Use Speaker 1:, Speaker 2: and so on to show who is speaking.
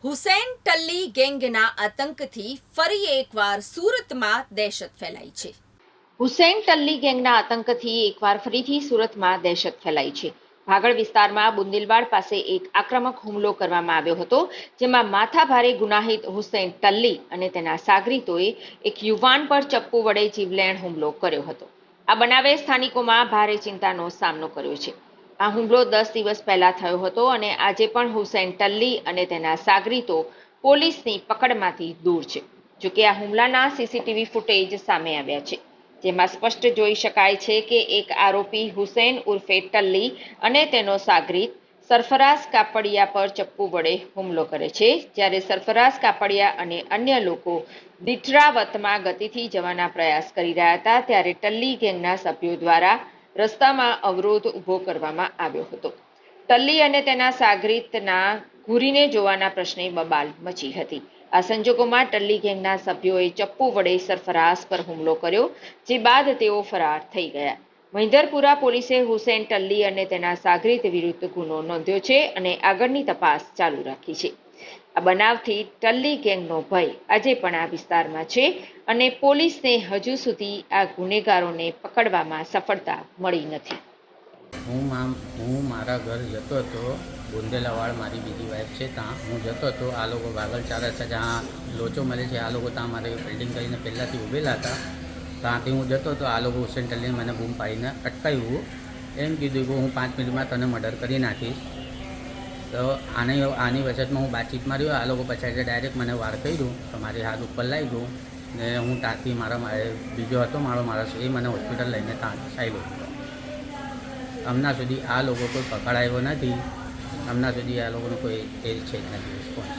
Speaker 1: હુસૈન ટલ્લી ગેંગના આતંકથી ફરી એકવાર સુરતમાં દહેશત ફેલાઈ છે।
Speaker 2: હુસૈન ટલ્લી ગેંગના આતંકથી એકવાર ફરીથી સુરતમાં દહેશત ફેલાઈ છે। ભાગળ વિસ્તારમાં બુંદિલવાડ પાસે એક આક્રમક હુમલો કરવામાં આવ્યો હતો, જેમાં માથાભારે ગુનાહિત હુસૈન ટલ્લી અને તેના સાગરીતોએ એક યુવાન પર ચપ્પુ વડે જીવલેણ હુમલો કર્યો હતો। આ બનાવે સ્થાનિકોમાં ભારે ચિંતાનો સામનો કર્યો છે। આ હુમલો 10 દિવસ પહેલા થયો હતો અને આજે પણ હુસૈન ટલ્લી અને તેના સાગરીતો પોલીસની પકડમાંથી દૂર છે। જોકે આ હુમલાના સીસીટીવી ફૂટેજ સામે આવ્યા છે, જેમાં સ્પષ્ટ જોઈ શકાય છે કે એક આરોપી હુસૈન ઉર્ફે ટલ્લી અને તેનો સાગરીત સરફરાઝ કાપડિયા પર ચપ્પુ વડે હુમલો કરે છે, જ્યારે સરફરાઝ કાપડિયા અને અન્ય લોકો દીઠરાવતમાં ગતિથી જવાના પ્રયાસ કરી રહ્યા હતા, ત્યારે ટલ્લી ગેંગના સભ્યો દ્વારા રસ્તામાં અવરોધ ઊભો કરવામાં આવ્યો હતો। ટલ્લી અને તેના સાગરીતના ઘૂરીને જોવાના પ્રશ્ને બબાલ મચી હતી। આ સંજોગોમાં ટલ્લી ગેંગના સભ્યોએ ચપ્પુ વડે સરફરાઝ પર હુમલો કર્યો, જે બાદ તેઓ ફરાર થઈ ગયા। મહિંદરપુરા પોલીસે હુસૈન ટલ્લી અને તેના સાગરીત વિરુદ્ધ ગુનો નોંધ્યો છે અને આગળની તપાસ ચાલુ રાખી છે। આ બનાવથી ટલ્લી ગેંગનો ભય આજે પણ આ વિસ્તારમાં છે અને પોલીસને હજુ સુધી આ ગુનેગારોને પકડવામાં સફળતા મળી નથી।
Speaker 3: હું મારા ઘર જતો હતો, બુંદેલાવાડ મારી બીજી વાઈફ છે, ત્યાં હું જતો હતો। આ લોકો ભાગળ ચાર રસ્તા જ્યાં લોચો મળે છે, આ લોકો ત્યાં મારે બિલ્ડિંગ કરીને પહેલાંથી ઊભેલા હતા, ત્યાંથી હું જતો હતો। આ લોકો હુસૈન ટલ્લીને મને બૂમ પાડીને અટકાવ્યું, એમ કીધું કે હું 5 મિનિટમાં તને મર્ડર કરી નાખીશ। તો આની વચતમાં હું બાતચીત માર્યો, આ લોકો પછી ડાયરેક્ટ મને વાર કર્યું તો મારી હાથ ઉપર લાગી ગયું ને હું ત્યાંથી બીજો હતો મારો માણસ, એ મને હોસ્પિટલ લઈને ત્યાં ચાલ્યો। હમણાં સુધી આ લોકો કોઈ પકડાયો નથી, હમણાં સુધી આ લોકોનો કોઈ એ છે જ નથી રિસ્પોન્સ।